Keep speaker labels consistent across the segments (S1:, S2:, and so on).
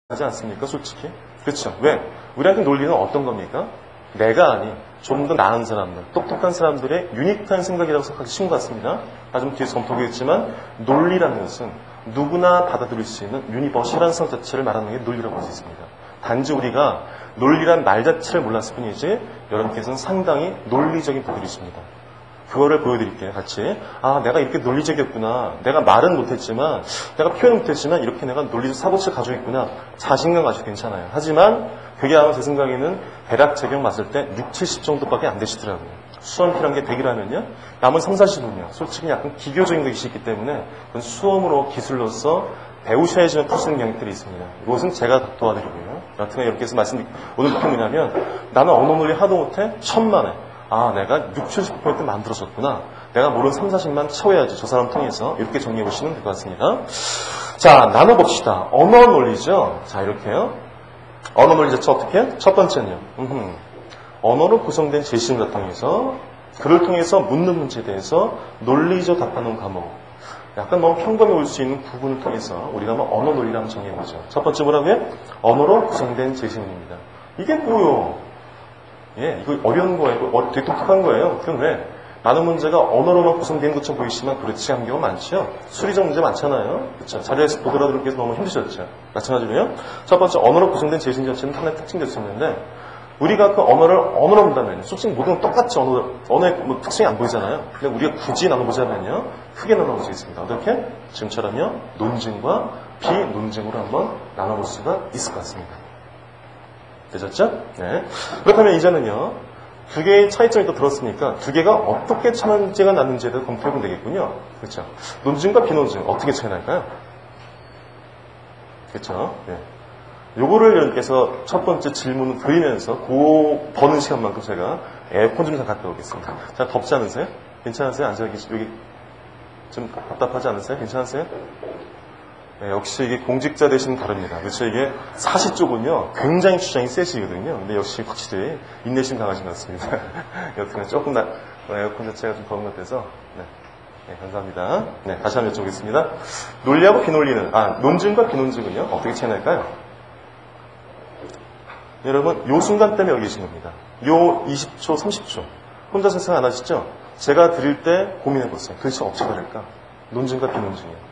S1: 하지 않습니까? 솔직히. 그렇죠. 왜? 우리한테 논리는 어떤 겁니까? 내가 아닌 좀 더 나은 사람들, 똑똑한 사람들의 유니크한 생각이라고 생각하기 쉬운 것 같습니다. 좀 뒤에서 검토하겠지만 논리라는 것은 누구나 받아들일 수 있는 유니버셜한 성 자체를 말하는 게 논리라고 할 수 있습니다. 단지 우리가 논리란 말 자체를 몰랐을 뿐이지 여러분께서는 상당히 논리적인 분들이십니다. 그거를 보여드릴게요. 같이. 아, 내가 이렇게 논리적이었구나. 내가 말은 못했지만, 내가 표현은 못했지만 이렇게 내가 논리적 사고치를 가지고 있구나. 자신감 가지고 괜찮아요. 하지만 그게 아마 제 생각에는 대략 적용 맞을 때 6, 70 정도밖에 안 되시더라고요. 수험필한 게 100이라면요. 남은 3, 40은요. 솔직히 약간 기교적인 것이 있기 때문에 그건 수험으로 기술로서 배우셔야지만 풀 수 있는 영역들이 있습니다. 이것은 제가 도와드리고요. 여튼간 이렇게 해서 오늘 느낀 뭐냐면 나는 언어 논리 하도 못해? 천만에. 아, 내가 6, 70% 만들어졌구나. 내가 모르는 3, 40만 채워야지. 저 사람 통해서. 이렇게 정리해 보시면 될 것 같습니다. 자, 나눠봅시다. 언어 논리죠. 자, 이렇게요. 언어 논리 자체 어떻게? 첫 번째는요. 언어로 구성된 제시문을 통해서 그를 통해서 묻는 문제에 대해서 논리적 답하는 과목. 약간 너무 평범해 올 수 있는 부분을 통해서 우리가 한번 언어 논리를 한번 정해보죠. 첫 번째 뭐라고요? 언어로 구성된 제시문입니다. 이게 뭐요? 예, 이거 어려운 거예요. 되게 독특한 거예요. 그럼 왜? 많은 문제가 언어로만 구성된 것처럼 보이시면 그렇지 않은 경우가 많죠. 수리적 문제 많잖아요. 그렇죠. 자료에서 보더라도 그렇게 해서 너무 힘드셨죠. 마찬가지로요. 첫 번째, 언어로 구성된 제시문 자체는 하나의 특징이 있었는데 우리가 그 언어를 언어로 본다면 솔직히 모든 건 똑같이 언어의 뭐 특징이 안 보이잖아요. 근데 우리가 굳이 나눠보자면요. 크게 나눠볼 수 있습니다. 어떻게? 지금처럼요. 논증과 비논증으로 한번 나눠볼 수가 있을 것 같습니다. 되셨죠? 네. 그렇다면 이제는요. 두 개의 차이점이 또 들었으니까 두 개가 어떻게 차이가 났는지에 대해서 검토해보면 되겠군요. 그렇죠? 논증과 비논증 어떻게 차이 날까요? 그렇죠? 네. 요거를 여러분께서 첫 번째 질문을 드리면서 그 버는 시간만큼 제가 에어컨 좀 갔다 오겠습니다. 자, 덥지 않으세요? 괜찮으세요? 앉아 계시 여기 좀 답답하지 않으세요? 괜찮으세요? 네, 역시 이게 공직자 되시는 다릅니다. 그렇죠? 이게 사시 쪽은요, 굉장히 주장이 세시거든요. 근데 역시 확실히 인내심 강하신 것 같습니다. 여튼간 조금 에어컨 자체가 좀 더운 것 같아서, 네, 감사합니다. 네, 다시 한번 여쭤보겠습니다. 논리하고 비논리는, 논증과 비논증은요, 어떻게 차이 날까요? 여러분, 요 순간 때문에 여기 계신 겁니다. 요 20초, 30초. 혼자서 생각 안 하시죠? 제가 드릴 때 고민해보세요. 도대체 어떻게 다를까? 논증과 비논증이요.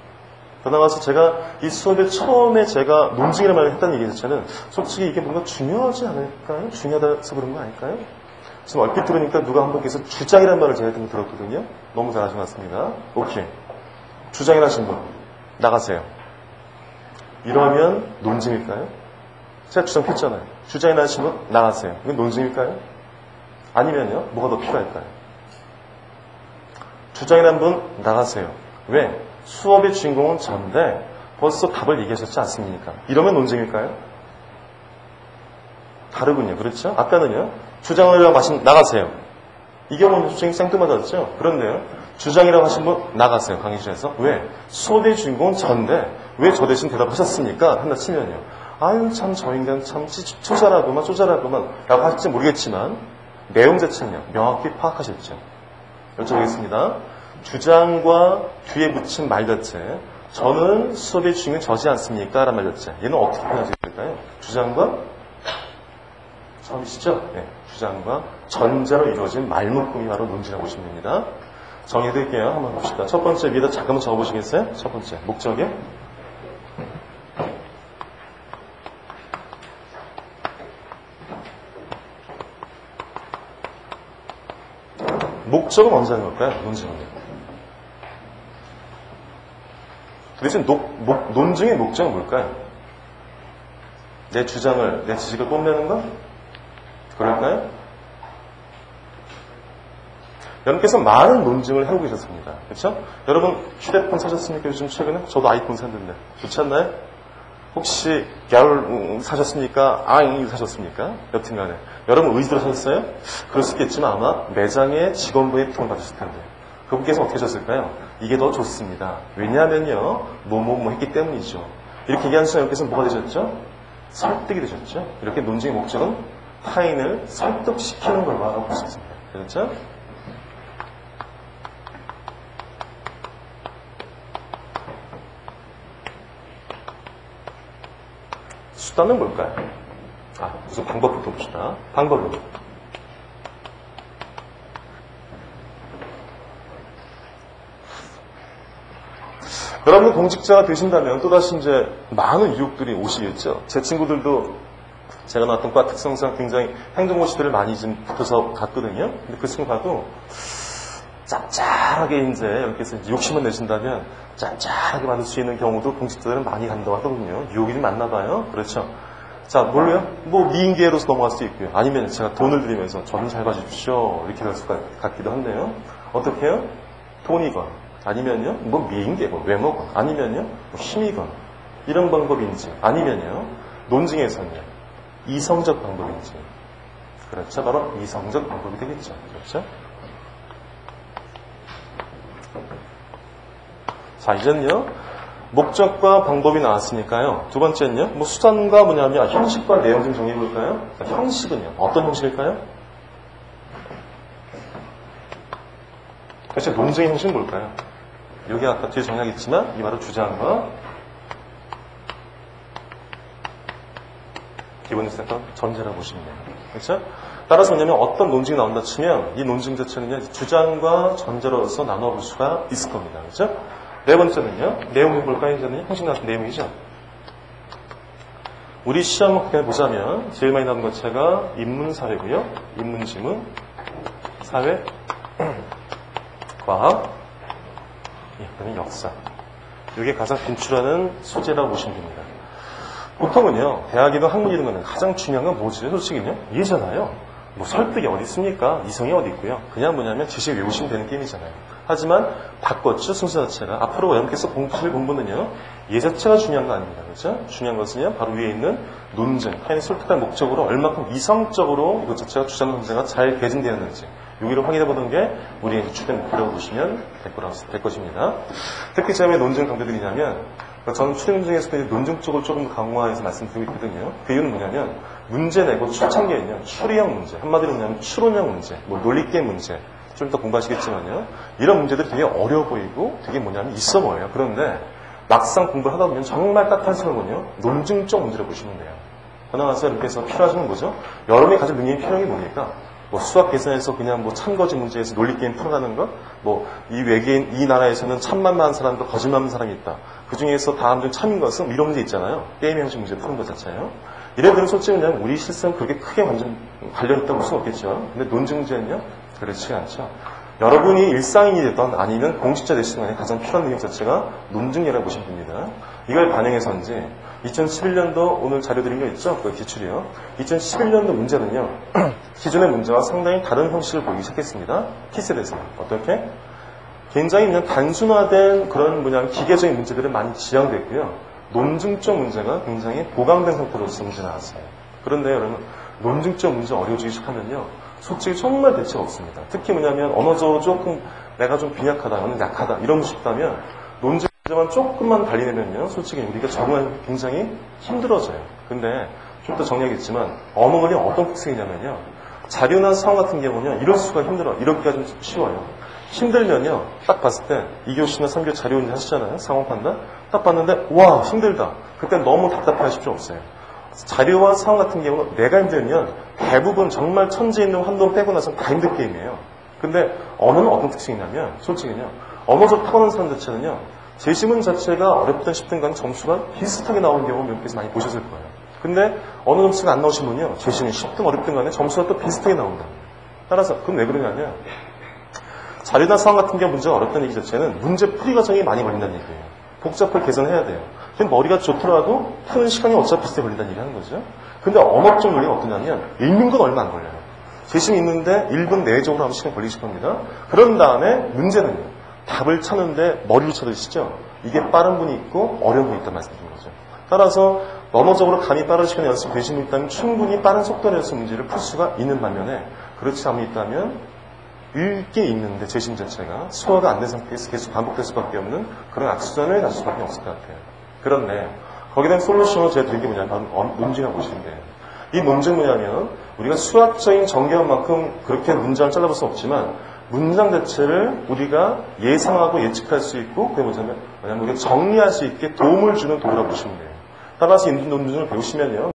S1: 더 나아가서 제가 이 수업에 처음에 제가 논증이라는 말을 했다는 얘기 자체는 솔직히 이게 뭔가 중요하지 않을까요? 중요하다서 그런 거 아닐까요? 지금 얼핏 들으니까 누가 한 분께서 주장이라는 말을 제가 들었거든요. 너무 잘하신 것 같습니다. 오케이. 주장이라 하신 분, 나가세요. 이러면 논증일까요? 제가 주장 폈잖아요. 주장이라 하신 분, 나가세요. 이건 논증일까요? 아니면요, 뭐가 더 필요할까요? 주장이라는 분, 나가세요. 왜? 수업의 주인공은 저인데 벌써 답을 얘기하셨지 않습니까? 이러면 논쟁일까요? 다르군요. 그렇죠? 아까는요. 주장이라고 하신 나가세요. 이 경우는 주장이 생뚱맞았죠? 그런데요. 주장이라고 하신 분 나가세요. 강의실에서. 왜? 수업의 주인공은 저인데 왜 저 대신 대답하셨습니까? 한다 치면요. 아유 참 저 인간 참 쪼잘하구만 라고 하실지 모르겠지만 내용 자체는요. 명확히 파악하셨죠? 여쭤보겠습니다. 주장과 뒤에 붙인 말 자체 저는 수업의 주인공이 저지 않습니까? 라는 말 자체 얘는 어떻게 표현하셔야 될까요? 주장과 처음이시죠? 네, 주장과 전자로 이루어진 말묶음이 바로 논지라고 보시면 됩니다. 정리해드릴게요. 한번 봅시다. 첫 번째 위에다 잠깐만 적어보시겠어요? 첫 번째 목적에 목적은 언제 하는 걸까요? 논지는 도대체 논증의 목적은 뭘까요? 내 주장을, 내 지식을 뽐내는 것? 그럴까요? 여러분께서 많은 논증을 하고 계셨습니다. 그렇죠? 여러분 휴대폰 사셨습니까? 요즘 최근에? 저도 아이폰 샀는데 좋지 않나요? 혹시 겨울 사셨습니까? 아잉 사셨습니까? 여튼간에 여러분 의지로 사셨어요? 그럴 수 있겠지만 아마 매장의 직원분의 통을 받으실 텐데 그분께서 어떻게 하셨을까요? 이게 더 좋습니다. 왜냐하면요, 뭐 했기 때문이죠. 이렇게 얘기하는 순간 여러분께서 뭐가 되셨죠? 설득이 되셨죠? 이렇게 논증의 목적은 타인을 설득시키는 걸로 볼 수 있습니다. 그렇죠? 수단은 뭘까요? 우선 방법부터 봅시다. 방법은 여러분 공직자가 되신다면 또다시 이제 많은 유혹들이 오시겠죠. 제 친구들도 제가 나왔던 과 특성상 굉장히 행정고시들을 많이 좀 붙어서 갔거든요. 근데 그 친구 가도 짭짤하게 이제 이렇게 욕심을 내신다면 짭짤하게 받을 수 있는 경우도 공직자들은 많이 간다고 하거든요. 유혹이 좀 많나 봐요. 그렇죠. 자, 뭘로요? 뭐 미인계로서 넘어갈 수도 있고요. 아니면 제가 돈을 드리면서 저는 잘 봐주십시오. 이렇게 될 수 같기도 한데요. 어떻게 해요? 돈이건 아니면요, 뭐 미인계, 뭐 외모건 아니면요, 뭐 힘이건 이런 방법인지 아니면요, 논증에서는요, 이성적 방법인지. 그렇죠. 바로 이성적 방법이 되겠죠. 그렇죠. 자, 이제는요, 목적과 방법이 나왔으니까요. 두 번째는요, 뭐 수단과 뭐냐면 형식과 내용 좀 정리해 볼까요? 형식은요, 어떤 형식일까요? 그렇죠. 논증의 형식은 뭘까요? 여기 아까 뒤에 정리하겠지만, 이 바로 주장과 기본 일사건 전제라고 보시면 돼요. 그렇죠? 따라서 뭐냐면 어떤 논증이 나온다 치면 이 논증 자체는요, 주장과 전제로서 나눠볼 수가 있을 겁니다. 그렇죠? 네 번째는요, 내용이 뭘까요? 이제는 형식 나왔던 내용이죠. 우리 시험 그냥 보자면 제일 많이 나오는 것 자체가 인문사회고요. 인문지문, 사회, 과학, 그다음에 역사. 이게 가장 빈출하는 소재라고 보시면 됩니다. 보통은요, 대학이든 학문이든 간에 가장 중요한 건 뭐지? 솔직히요, 이해잖아요. 뭐 설득이 어디 있습니까? 이성이 어디 있고요. 그냥 뭐냐면 지식 외우시면 되는 게임이잖아요. 하지만 바꿨죠, 순서 자체가. 앞으로 여러분께서 공부는요, 예 자체가 중요한 거 아닙니다. 그렇죠? 중요한 것은요, 바로 위에 있는 논증, 타인의 설득할 목적으로 얼마큼 이성적으로 이것 자체가 주장 논쟁가 잘 개진되었는지 여기를 확인해보는 게 우리의 주된 목표라고 보시면 될 것입니다. 특히 제가 왜 논증을 강조드리냐면 저는 추리 논증에서도 논증 쪽을 조금 강화해서 말씀드리고 있거든요. 그 이유는 뭐냐면 문제 내고 초창기에는요, 추리형 문제, 한마디로 뭐냐면 추론형 문제, 뭐 논리게임 문제 좀 이따 공부하시겠지만요, 이런 문제들이 되게 어려워 보이고 되게 뭐냐면 있어 보여요. 그런데 막상 공부를 하다 보면 정말 딱한스러운요, 논증적 문제를 보시면 돼요. 그나마서 여러분께서 필요하신 건 뭐죠? 여러분이 가진 능력이 필요한 게 뭡니까? 뭐 수학 계산에서 그냥 뭐 참거짓 문제에서 논리게임 풀어가는 것, 뭐 이 외계인 이 나라에서는 참만만한 사람도 거짓말하는 사람이 있다. 그 중에서 다음 중 참인 것은 이런 문제 있잖아요. 게임 형식 문제 푸는 것 자체예요. 이래들은 솔직히 그냥 우리 실생은 그렇게 크게 완전 관련 있다고 볼 수는 없겠죠. 근데 논증 문제는요, 그렇지 않죠. 여러분이 일상인이 되던 아니면 공직자 되시는 간에 가장 필요한 능력 자체가 논증이라고 보시면 됩니다. 이걸 반영해서인지 2011년도 오늘 자료 드린 거 있죠? 그 기출이요. 2011년도 문제는요, 기존의 문제와 상당히 다른 형식을 보이기 시작했습니다. 키셋에서. 어떻게? 굉장히 그냥 단순화된 그런 기계적인 문제들은 많이 지양됐고요. 논증적 문제가 굉장히 보강된 상태로서 문제 나왔어요. 그런데 여러분, 논증적 문제 어려워지기 시작하면요, 솔직히 정말 대책 없습니다. 특히 뭐냐면 언어적으로 조금 내가 좀 빈약하다, 나는 약하다 이러고 싶다면 논증 문제만 조금만 달리내면요, 솔직히 우리가 적응하기 굉장히 힘들어져요. 근데 좀 더 정리하겠지만 언어는 어떤 특성이냐면요, 자료나 상황 같은 경우는 이럴 수가 힘들어. 이러기가 좀 쉬워요. 힘들면요, 딱 봤을 때 2교시나 3교 자료 이제 하시잖아요. 상황 판단. 딱 봤는데 와 힘들다. 그때 너무 답답해 하실 필요 없어요. 자료와 상황 같은 경우는 내가 힘들면 대부분 정말 천재 있는 한돈 빼고 나서 다 힘든 게임이에요. 근데 언어는 어떤 특징이냐면 솔직히요, 언어적 타고난 사람 자체는요, 제시문 자체가 어렵든 쉽든 간 점수가 비슷하게 나오는 경우 몇 개에서 많이 보셨을 거예요. 근데 어느 점수가 안 나오신 분이요, 제시문이 쉽든 어렵든 간에 점수가 또 비슷하게 나온다. 따라서 그건 왜 그러냐면 자료나 상황 같은 게 문제가 어렵다는 얘기 자체는 문제 풀이 과정이 많이 걸린다는 얘기예요. 복잡하게 계산해야 돼요. 머리가 좋더라도 푸는 시간이 어차피 비슷하게 걸린다는 얘기 하는 거죠. 근데 언어적 논리가 어떠냐면 읽는 건 얼마 안 걸려요. 제시문 있는데 1분 내적으로 하면 시간 걸리실 겁니다. 그런 다음에 문제는요, 답을 찾는데 머리를 쳐드시죠. 이게 빠른 분이 있고 어려운 분이 있다는 말씀드린 거죠. 따라서 언어적으로 감이 빠른 시간에 연습되신 분이 있다면 충분히 빠른 속도로 해서 문제를 풀 수가 있는 반면에 그렇지 않은 분이 있다면 읽게 읽는데 제시문 자체가 소화가 안 된 상태에서 계속 반복될 수밖에 없는 그런 악순환을 날 수밖에 없을 것 같아요. 그런데 거기에 대한 솔루션을 제가 드린 게 뭐냐면 논증이라고 보시면 돼요. 이 논증은 뭐냐면 우리가 수학적인 정교함만큼 그렇게 문장을 잘라볼 수 없지만 문장 자체를 우리가 예상하고 예측할 수 있고 그게 뭐냐면 우리가 정리할 수 있게 도움을 주는 도구라고 보시면 돼요. 따라서 인도 논문을 배우시면요.